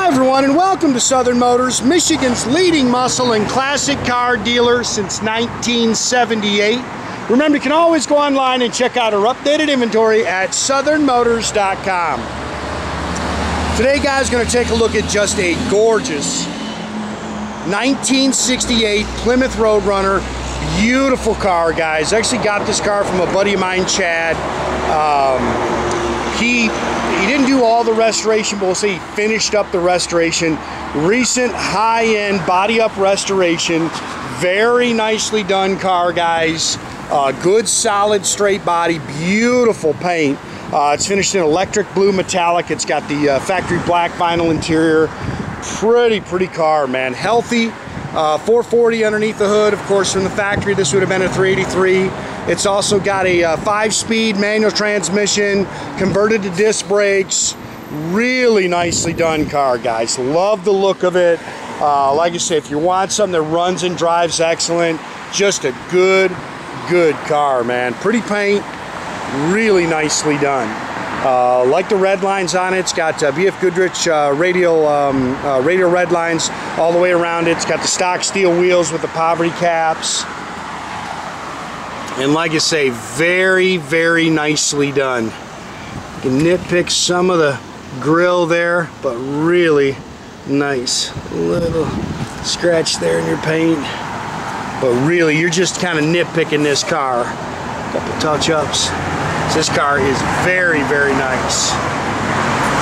everyone, and welcome to Southern Motors, Michigan's leading muscle and classic car dealer since 1978. Remember, you can always go online and check out our updated inventory at southernmotors.com. Today, guys, going to take a look at just a gorgeous 1968 Plymouth Roadrunner. Beautiful car, guys. I actually got this car from a buddy of mine, Chad. He didn't do all the restoration, but we'll say he finished up the restoration. Recent high-end body-up restoration. Very nicely done car, guys. Good, solid, straight body. Beautiful paint. It's finished in electric blue metallic. It's got the factory black vinyl interior. Pretty car, man. Healthy. 440 underneath the hood. Of course, from the factory, this would have been a 383. It's also got a 5-speed manual transmission, converted to disc brakes. Really nicely done car, guys. Love the look of it. Like I say, if you want something that runs and drives excellent, just a good car, man. Pretty paint, really nicely done. Like the red lines on it. It's got BF Goodrich radial red lines all the way around it. It's got the stock steel wheels with the poverty caps. And like I say, very nicely done. You can nitpick some of the grill there, but really nice. Little scratch there in your paint. But really, you're just kind of nitpicking this car. Couple touch-ups. This car is very nice.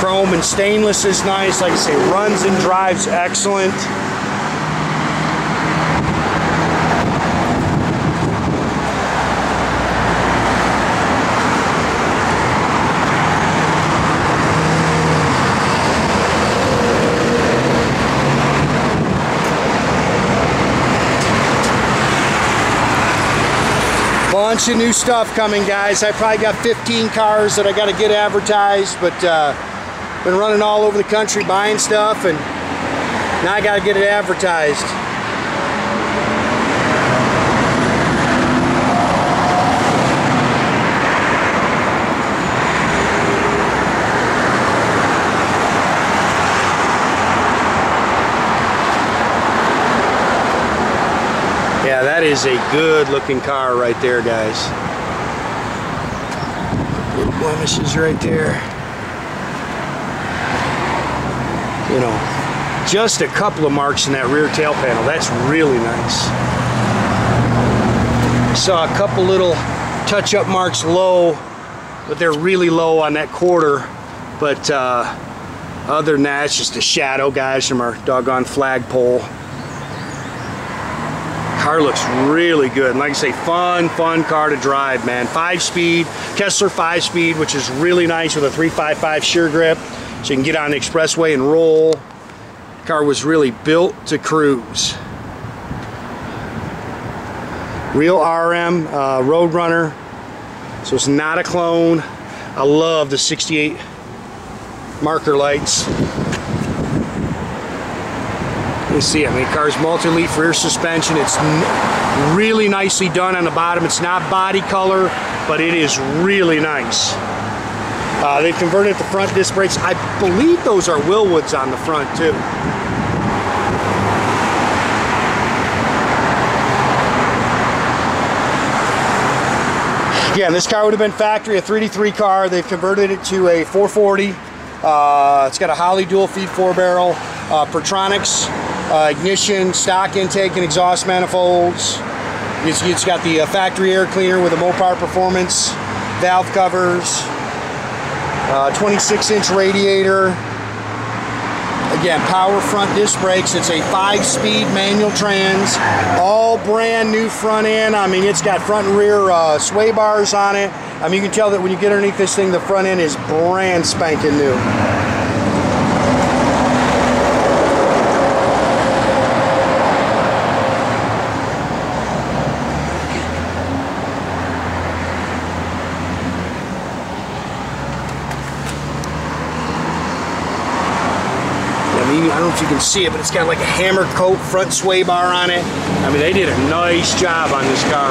Chrome and stainless is nice. Like I say, runs and drives excellent. Bunch of new stuff coming, guys. I probably got 15 cars that I got to get advertised, but been running all over the country buying stuff, and now I got to get it advertised. Yeah, that is a good looking car right there, guys. Little blemishes right there. You know, just a couple of marks in that rear tail panel. That's really nice. Saw a couple little touch-up marks low, but they're really low on that quarter. But other than that, it's just a shadow, guys, from our doggone flagpole. Car looks really good, and like I say, fun car to drive, man. 5-speed, Keisler 5-speed, which is really nice with a 355 shear grip, so you can get on the expressway and roll. Car was really built to cruise. Real RM Roadrunner, so it's not a clone. I love the 68 marker lights. You see it. I mean, the car's multi-leaf rear suspension. It's really nicely done on the bottom. It's not body color, but it is really nice. They've converted the front disc brakes. I believe those are Willwoods on the front too. Again, this car would have been factory, a 383 car. They've converted it to a 440. It's got a Holley dual feed 4-barrel, Petronix. Ignition, stock intake and exhaust manifolds. It's got the factory air cleaner with a Mopar Performance, valve covers, 26-inch radiator. Again, power front disc brakes. It's a 5-speed manual trans, all brand new front end. I mean, it's got front and rear sway bars on it. I mean, you can tell that when you get underneath this thing, the front end is brand spanking new. I don't know if you can see it, but it's got like a hammer coat front sway bar on it. I mean, they did a nice job on this car.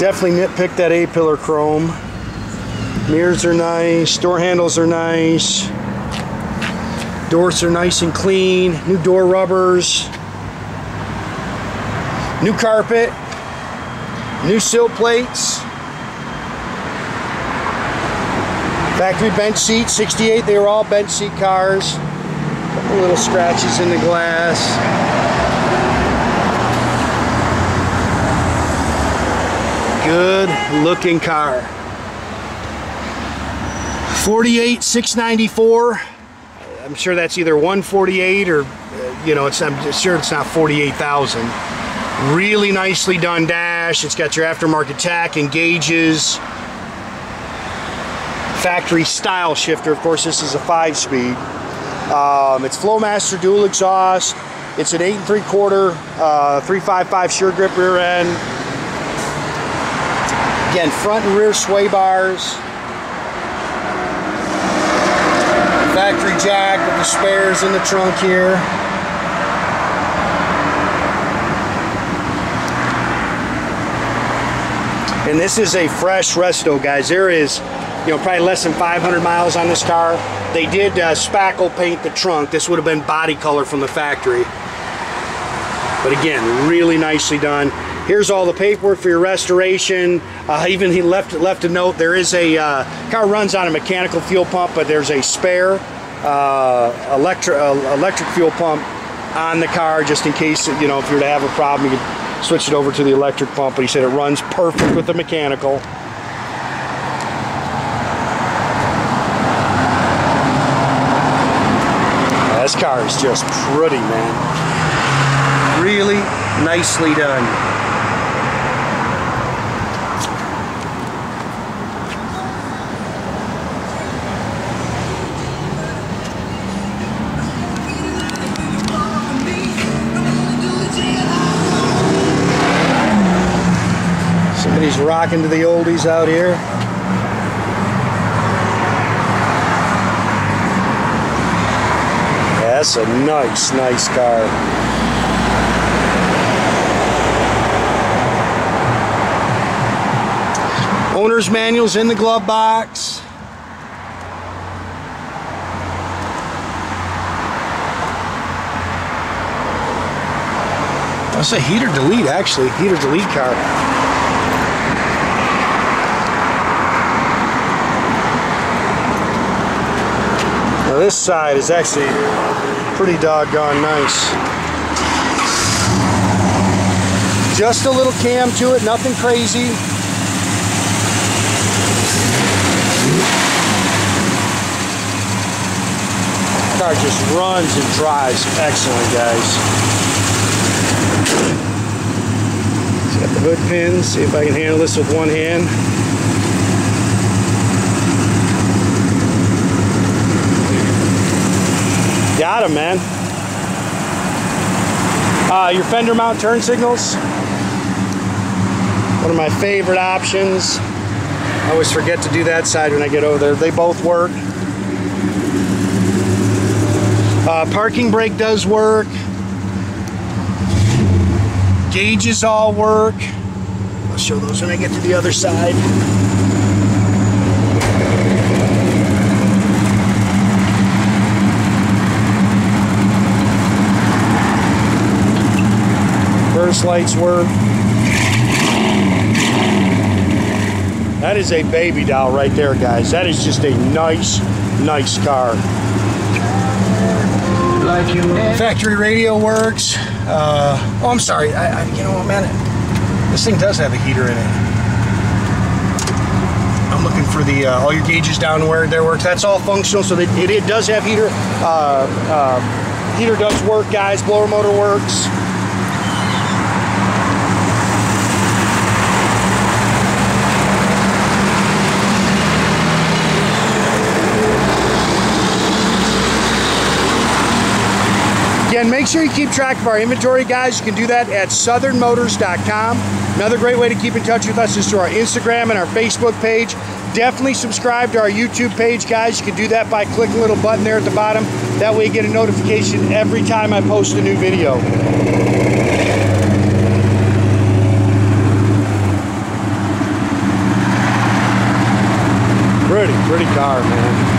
Definitely nitpick that A-pillar chrome. Mirrors are nice, door handles are nice. Doors are nice and clean. New door rubbers. New carpet. New sill plates. Factory bench seats, 68, they were all bench seat cars. Couple little scratches in the glass. Good looking car. 48,694. I'm sure that's either 148 or, you know, I'm sure it's not 48,000. Really nicely done dash. It's got your aftermarket tach and gauges. Factory style shifter. Of course, this is a 5-speed. It's Flowmaster dual exhaust. It's an 8 3/4 355 sure grip rear end. Again, front and rear sway bars. Factory jack with the spares in the trunk here. And this is a fresh resto, guys. There is, you know, probably less than 500 miles on this car. They did spackle paint the trunk. This would have been body color from the factory. But again, really nicely done. Here's all the paperwork for your restoration. Even he left a note. There is a car runs on a mechanical fuel pump, but there's a spare electric fuel pump on the car just in case, you know, if you were to have a problem, you could switch it over to the electric pump. But he said it runs perfect with the mechanical. This car is just pretty, man. Really nicely done. Somebody's rocking to the oldies out here. That's a nice car. Owner's manual's in the glove box. That's a heater delete, actually. Heater delete car. Now this side is actually pretty doggone nice. Just a little cam to it, nothing crazy. Car just runs and drives excellent, guys. Got the hood pins. See if I can handle this with one hand. Got him, man. Your fender mount turn signals. One of my favorite options. I always forget to do that side when I get over there. They both work. Parking brake does work. Gauges all work. I'll show those when I get to the other side. Burst lights work. That is a baby doll right there, guys. That is just a nice car. Factory radio works. Oh, I'm sorry. You know what, man? This thing does have a heater in it. I'm looking for the all your gauges down where there works. That's all functional, so that it does have heater. Heater does work, guys. Blower motor works. Again, make sure you keep track of our inventory, guys. You can do that at southernmotors.com. Another great way to keep in touch with us is through our Instagram and our Facebook page. Definitely subscribe to our YouTube page, guys. You can do that by clicking the little button there at the bottom. That way you get a notification every time I post a new video. Pretty car, man.